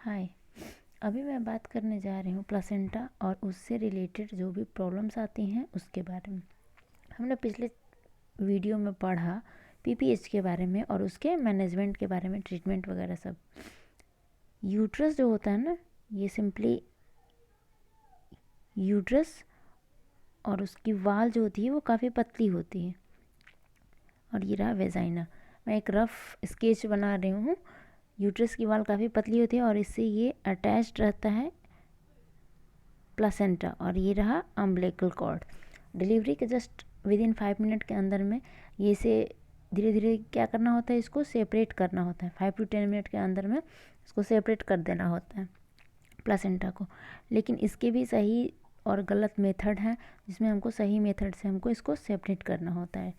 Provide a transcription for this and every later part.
हाय, अभी मैं बात करने जा रही हूँ प्लासेंटा और उससे रिलेटेड जो भी प्रॉब्लम्स आती हैं उसके बारे में। हमने पिछले वीडियो में पढ़ा पीपीएच के बारे में और उसके मैनेजमेंट के बारे में, ट्रीटमेंट वगैरह सब। यूट्रस जो होता है ना, ये सिंपली यूट्रस और उसकी वाल जो होती है वो काफ़ी पतली होती है। और ये रहा वेजाइना। मैं एक रफ स्केच बना रही हूँ। यूट्रस की वाल काफ़ी पतली होती है और इससे ये अटैच्ड रहता है प्लासेंटा। और ये रहा अम्बिलिकल कॉर्ड। डिलीवरी के जस्ट विद इन 5 मिनट के अंदर में ये से धीरे धीरे क्या करना होता है, इसको सेपरेट करना होता है। 5 to 10 मिनट के अंदर में इसको सेपरेट कर देना होता है प्लासेंटा को। लेकिन इसके भी सही और गलत मेथड हैं, जिसमें हमको सही मेथड से हमको इसको सेपरेट करना होता है।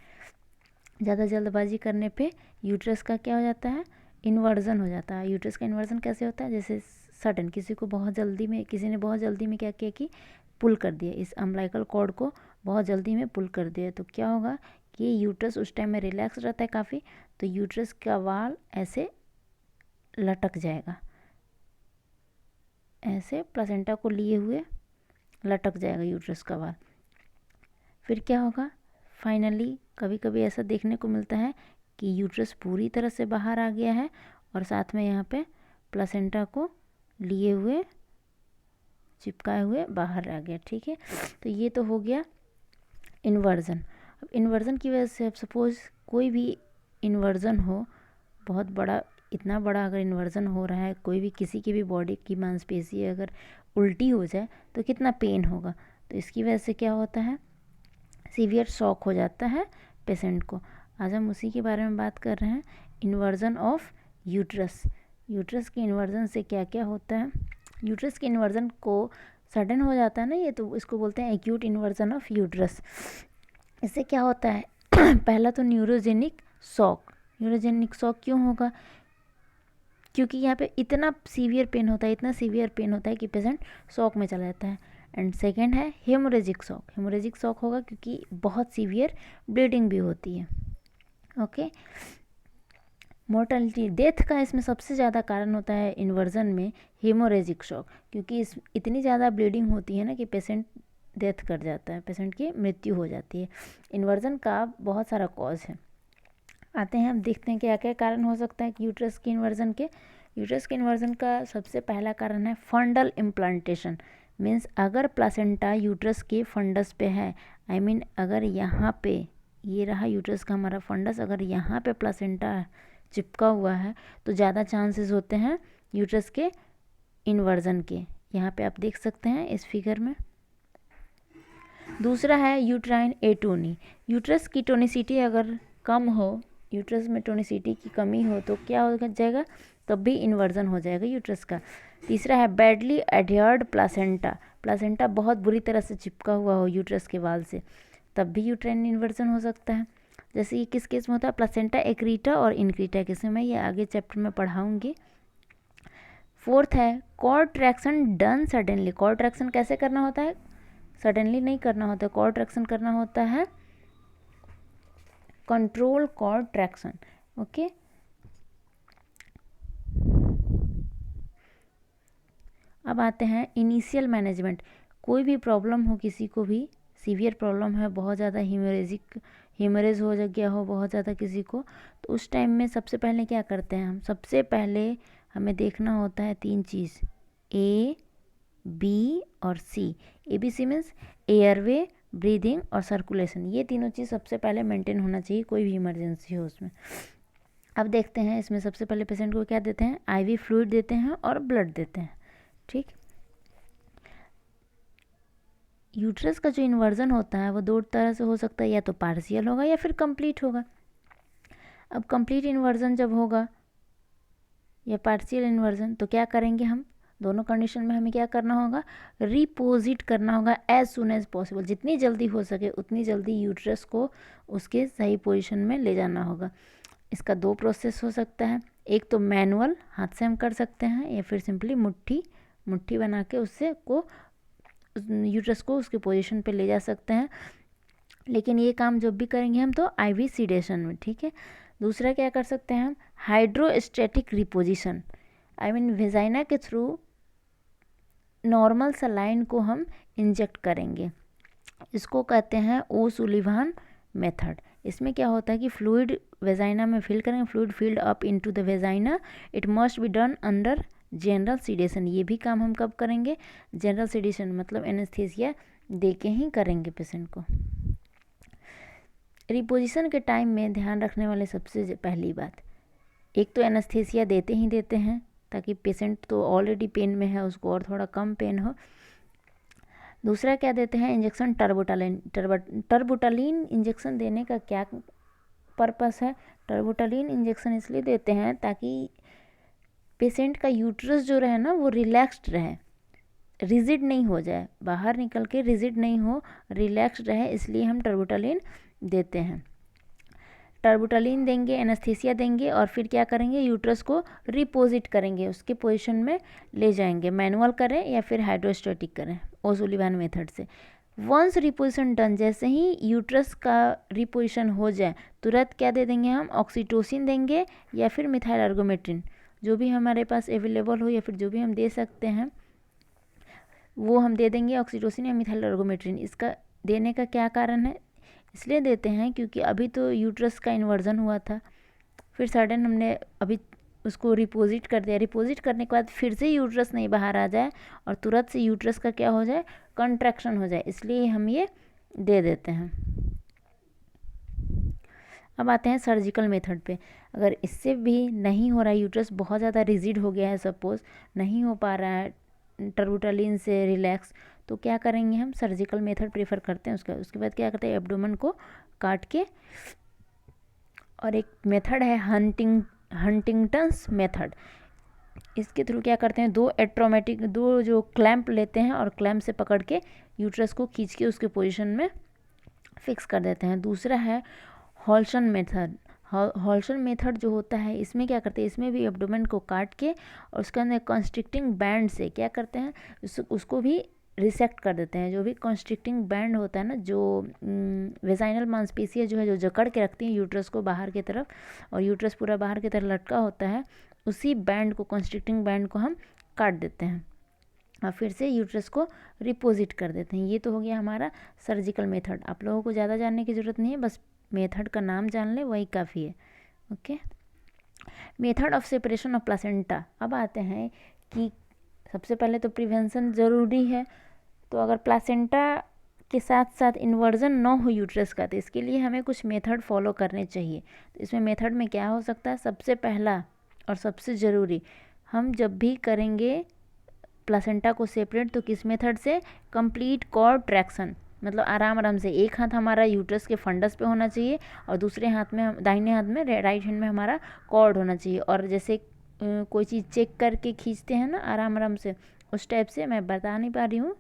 ज़्यादा जल्दबाजी करने पे यूट्रस का क्या हो जाता है, इन्वर्जन हो जाता है। यूट्रस का इन्वर्जन कैसे होता है, जैसे सडन किसी ने बहुत जल्दी में क्या किया कि पुल कर दिया, इस अम्बिलिकल कॉर्ड को बहुत जल्दी में पुल कर दिया, तो क्या होगा कि यूट्रस उस टाइम में रिलैक्स रहता है काफ़ी, तो यूट्रस का वाल ऐसे लटक जाएगा, ऐसे प्लासेंटा को लिए हुए लटक जाएगा यूट्रस का वाल। फिर क्या होगा, फाइनली कभी कभी ऐसा देखने को मिलता है कि यूट्रस पूरी तरह से बाहर आ गया है और साथ में यहाँ पे प्लासेंटा को लिए हुए चिपकाए हुए बाहर आ गया। ठीक है, तो ये तो हो गया इन्वर्जन। अब इन्वर्जन की वजह से, अब सपोज़ कोई भी इन्वर्जन हो, बहुत बड़ा, इतना बड़ा अगर इन्वर्जन हो रहा है, कोई भी किसी की भी बॉडी की मांसपेशी अगर उल्टी हो जाए तो कितना पेन होगा। तो इसकी वजह से क्या होता है, सीवियर शॉक हो जाता है पेशेंट को। आज हम उसी के बारे में बात कर रहे हैं, इन्वर्जन ऑफ यूट्रस। यूट्रस के इन्वर्जन से क्या क्या होता है। यूट्रस के इन्वर्जन को सडन हो जाता है ना, ये तो इसको बोलते हैं एक्यूट इन्वर्जन ऑफ यूट्रस। इससे क्या होता है पहला तो न्यूरोजेनिक शॉक। न्यूरोजेनिक शॉक क्यों होगा, क्योंकि यहाँ पे इतना सीवियर पेन होता है कि पेशेंट शॉक में चला जाता है। एंड सेकेंड है हेमोरेजिक शॉक। हेमोरेजिक शॉक होगा क्योंकि बहुत सीवियर ब्लीडिंग भी होती है। ओके, मोर्टेलिटी, डेथ का इसमें सबसे ज़्यादा कारण होता है इन्वर्जन में हेमोरेजिक शॉक, क्योंकि इस इतनी ज़्यादा ब्लीडिंग होती है ना कि पेशेंट डेथ कर जाता है, पेशेंट की मृत्यु हो जाती है। इन्वर्जन का बहुत सारा कॉज है। आते हैं, हम देखते हैं क्या क्या कारण हो सकता है कि यूट्रस के इन्वर्जन के। यूट्रस के इन्वर्जन का सबसे पहला कारण है फंडल इम्प्लांटेशन। मीन्स अगर प्लासेंटा यूट्रस के फंडस पे है, आई मीन अगर यहाँ पे, ये रहा यूट्रस का हमारा फंडस, अगर यहाँ पे प्लासेंटा चिपका हुआ है तो ज़्यादा चांसेस होते हैं यूट्रस के इन्वर्जन के। यहाँ पे आप देख सकते हैं इस फिगर में। दूसरा है यूट्राइन एटोनी। यूट्रस की टोनिसिटी अगर कम हो, यूट्रस में टोनिसिटी की कमी हो तो क्या हो जाएगा, तब भी इन्वर्जन हो जाएगा यूट्रस का। तीसरा है बैडली एडहियर्ड प्लासेंटा। प्लासेंटा बहुत बुरी तरह से चिपका हुआ हो यूट्रस के वाल से, तब भी यूट्राइन इन्वर्जन हो सकता है। जैसे ये किस केस में होता है, प्लासेंटा एक्रीटा और इनक्रीटा केस में, मैं ये आगे चैप्टर में पढ़ाऊँगी। फोर्थ है cord traction done suddenly. Cord traction कैसे करना होता है, सडनली नहीं करना होता, कॉर्ड ट्रैक्शन करना होता है कंट्रोल कॉर्ड ट्रैक्शन। ओके, अब आते हैं इनिशियल मैनेजमेंट। कोई भी प्रॉब्लम हो, किसी को भी सीवियर प्रॉब्लम है, बहुत ज़्यादा हीमरेज हो गया हो बहुत ज़्यादा किसी को, तो उस टाइम में सबसे पहले क्या करते हैं हम, सबसे पहले हमें देखना होता है 3 चीज़, ए बी और C. A B C means airway, breathing और सर्कुलेशन। ये तीनों चीज़ सबसे पहले मेंटेन होना चाहिए कोई भी इमरजेंसी हो उसमें। अब देखते हैं इसमें सबसे पहले पेशेंट को क्या देते हैं, आईवी फ्लूइड देते हैं और ब्लड देते हैं। ठीक, यूट्रस का जो इन्वर्जन होता है वो 2 तरह से हो सकता है, या तो पार्शियल होगा या फिर कंप्लीट होगा। अब कंप्लीट इन्वर्जन जब होगा या पार्शियल इन्वर्जन, तो क्या करेंगे हम, दोनों कंडीशन में हमें क्या करना होगा, रिपोजिट करना होगा एज सुन एज पॉसिबल। जितनी जल्दी हो सके उतनी जल्दी यूट्रस को उसके सही पोजीशन में ले जाना होगा। इसका 2 प्रोसेस हो सकता है, एक तो मैनुअल, हाथ से हम कर सकते हैं, या फिर सिंपली मुट्ठी बना के उससे को यूट्रस को उसके पोजीशन पे ले जा सकते हैं। लेकिन ये काम जब भी करेंगे हम तो आईवी सीडेशन में। ठीक है, दूसरा क्या कर सकते हैं हम, hydrostatic reposition. I mean vagina के थ्रू नॉर्मल सलाइन को हम इंजेक्ट करेंगे। इसको कहते हैं ओ सुलिवान मेथड। इसमें क्या होता है कि फ्लूइड वेजाइना में फिल करेंगे, fluid filled up into the vagina, it must be done under general sedation. ये भी काम हम कब करेंगे? जनरल सीडेशन मतलब एनेस्थीसिया दे के ही करेंगे पेशेंट को। रिपोजिशन के टाइम में ध्यान रखने वाले सबसे पहली बात, एक तो एनेस्थीसिया देते ही देते हैं ताकि पेशेंट तो ऑलरेडी पेन में है उसको और थोड़ा कम पेन हो। दूसरा क्या देते हैं? इंजेक्शन टर्बोटालिन। टर्बोटालिन इंजेक्शन देने का क्या पर्पस है? टर्बोटालिन इंजेक्शन इसलिए देते हैं ताकि पेशेंट का यूट्रस जो रहे ना वो रिलैक्स्ड रहे, रिजिड नहीं हो जाए, बाहर निकल के रिजिड नहीं हो, रिलैक्स्ड रहे, इसलिए हम टर्बोटालिन देते हैं। टर्बोटालिन देंगे, एनेस्थीसिया देंगे और फिर क्या करेंगे? यूट्रस को रिपोजिट करेंगे, उसके पोजीशन में ले जाएंगे। मैनुअल करें या फिर हाइड्रोस्टैटिक करें ओ सुलिवान मेथड से। वंस रिपोजिशन डन, जैसे ही यूट्रस का रिपोजिशन हो जाए तुरंत क्या दे देंगे हम? ऑक्सीटोसिन देंगे या फिर मिथाइल आर्गोमेट्रिन, जो भी हमारे पास अवेलेबल हो या फिर जो भी हम दे सकते हैं वो हम दे देंगे, ऑक्सीटोसिन या मिथाइल आर्गोमेट्रिन। इसका देने का क्या कारण है? इसलिए देते हैं क्योंकि अभी तो यूट्रस का इन्वर्जन हुआ था, फिर सडन हमने अभी उसको रिपोजिट कर दिया। रिपोजिट करने के बाद फिर से यूट्रस नहीं बाहर आ जाए और तुरंत से यूट्रस का क्या हो जाए? कंट्रैक्शन हो जाए, इसलिए हम ये दे देते हैं। अब आते हैं सर्जिकल मेथड पे। अगर इससे भी नहीं हो रहा है, यूट्रस बहुत ज़्यादा रिजिड हो गया है, सपोज नहीं हो पा रहा है टर्बोटालिन से रिलैक्स, तो क्या करेंगे? हम सर्जिकल मेथड प्रेफर करते हैं। उसके बाद क्या करते हैं? एब्डोमेन को काट के, और एक मेथड है हंटिंगटन्स मेथड। इसके थ्रू क्या करते हैं? दो जो क्लैंप लेते हैं और क्लैंप से पकड़ के यूट्रस को खींच के उसके पोजीशन में फिक्स कर देते हैं। दूसरा है हॉल्सन मेथड। हॉल्सन मेथड जो होता है इसमें क्या करते हैं? इसमें भी एब्डोमेन को काट के और उसके अंदर कंस्ट्रिक्टिंग बैंड से क्या करते हैं? उसको भी रिसेक्ट कर देते हैं। जो भी कंस्ट्रिक्टिंग बैंड होता है ना, जो वेजाइनल मांसपेशियाँ जो है जो जकड़ के रखती हैं यूट्रस को बाहर की तरफ, और यूट्रस पूरा बाहर की तरफ लटका होता है, उसी बैंड को, कंस्ट्रिक्टिंग बैंड को हम काट देते हैं और फिर से यूट्रस को रिपोजिट कर देते हैं। ये तो हो गया हमारा सर्जिकल मेथड। आप लोगों को ज़्यादा जानने की ज़रूरत नहीं है, बस मेथड का नाम जान ले वही काफ़ी है। Okay, method of separation of placenta. अब आते हैं कि सबसे पहले तो प्रिवेंशन ज़रूरी है, तो अगर प्लासेंटा के साथ साथ इन्वर्जन ना हो यूट्रस का, तो इसके लिए हमें कुछ मेथड फॉलो करने चाहिए। तो इसमें मेथड में क्या हो सकता है? सबसे पहला और सबसे ज़रूरी, हम जब भी करेंगे प्लासेंटा को सेपरेट तो किस मेथड से? कंप्लीट कॉर्ड ट्रैक्शन, मतलब आराम आराम से। एक हाथ हमारा यूट्रस के फंडस पे होना चाहिए और दूसरे हाथ में, दाहिने हाथ में, राइट हैंड में हमारा कॉर्ड होना चाहिए। और जैसे कोई चीज़ चेक करके खींचते हैं ना आराम आराम से, उस टाइप से, मैं बता नहीं पा रही हूँ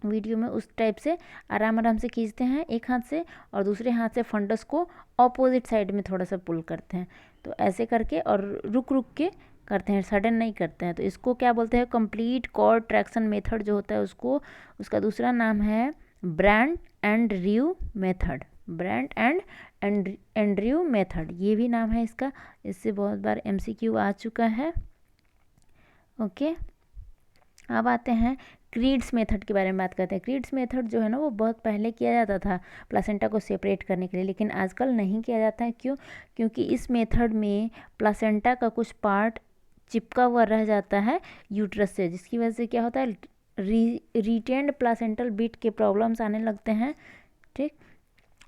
वीडियो में, उस टाइप से आराम आराम से खींचते हैं एक हाथ से, और दूसरे हाथ से फंडस को ऑपोजिट साइड में थोड़ा सा पुल करते हैं। तो ऐसे करके और रुक रुक के करते हैं, सडन नहीं करते हैं। तो इसको क्या बोलते हैं? कंप्लीट कॉर्ड ट्रैक्शन मेथड जो होता है उसको, उसका दूसरा नाम है brand and Drew method. Brand and Drew method, ये भी नाम है इसका, इससे बहुत बार MCQ आ चुका है। ओके, अब आते हैं क्रीड्स मेथड के बारे में बात करते हैं। क्रीड्स मेथड जो है ना वो बहुत पहले किया जाता था प्लासेंटा को सेपरेट करने के लिए, लेकिन आजकल नहीं किया जाता है। क्यों? क्योंकि इस मेथड में प्लासेंटा का कुछ पार्ट चिपका हुआ रह जाता है यूट्रस से, जिसकी वजह से क्या होता है? रिटेंड प्लासेंटल बिट के प्रॉब्लम्स आने लगते हैं, ठीक,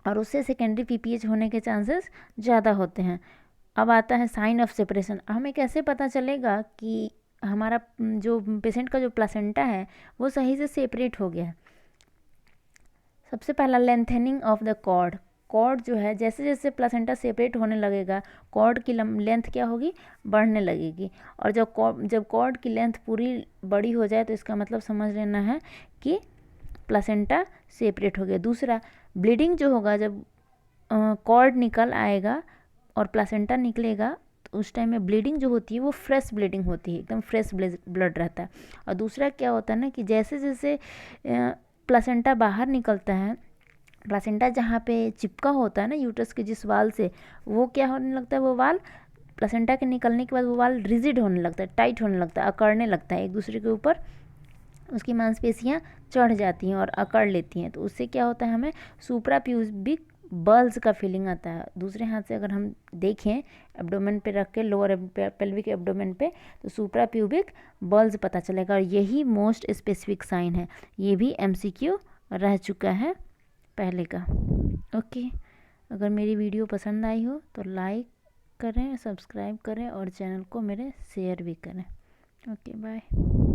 और उससे सेकेंडरी PPH होने के चांसेस ज़्यादा होते हैं। अब आता है साइन ऑफ सेपरेशन। हमें कैसे पता चलेगा कि हमारा जो पेशेंट का जो प्लासेंटा है वो सही से सेपरेट हो गया है? सबसे पहला, lengthening of the cord. Cord जो है, जैसे जैसे प्लासेंटा सेपरेट होने लगेगा कॉर्ड की लेंथ क्या होगी? बढ़ने लगेगी। और जब कॉर्ड की लेंथ पूरी बड़ी हो जाए तो इसका मतलब समझ लेना है कि प्लासेंटा सेपरेट हो गया। दूसरा, ब्लीडिंग जो होगा, जब कॉर्ड निकल आएगा और प्लासेंटा निकलेगा तो उस टाइम में ब्लीडिंग जो होती है वो फ्रेश ब्लीडिंग होती है, एकदम फ्रेश ब्लड रहता है। और दूसरा क्या होता है ना कि जैसे जैसे प्लासेंटा बाहर निकलता है, प्लासेंटा जहाँ पे चिपका होता है ना यूट्रस के जिस वाल से, वो क्या होने लगता है? वो वाल प्लेसेंटा के निकलने के बाद वो वाल रिजिड होने लगता है, टाइट होने लगता है, अकड़ने लगता है, एक दूसरे के ऊपर उसकी मांसपेशियाँ चढ़ जाती हैं और अकड़ लेती हैं। तो उससे क्या होता है, हमें सुप्रा प्यूबिक बल्ज का फीलिंग आता है। दूसरे हाथ से अगर हम देखें एब्डोमेन पे रख के, लोअर पेल्विक एब्डोमेन पे, तो सुप्रा प्यूबिक बल्ज पता चलेगा। और यही मोस्ट स्पेसिफिक साइन है। ये भी MCQ रह चुका है पहले का। ओके, अगर मेरी वीडियो पसंद आई हो तो लाइक करें, सब्सक्राइब करें और चैनल को मेरे शेयर भी करें। Okay, bye.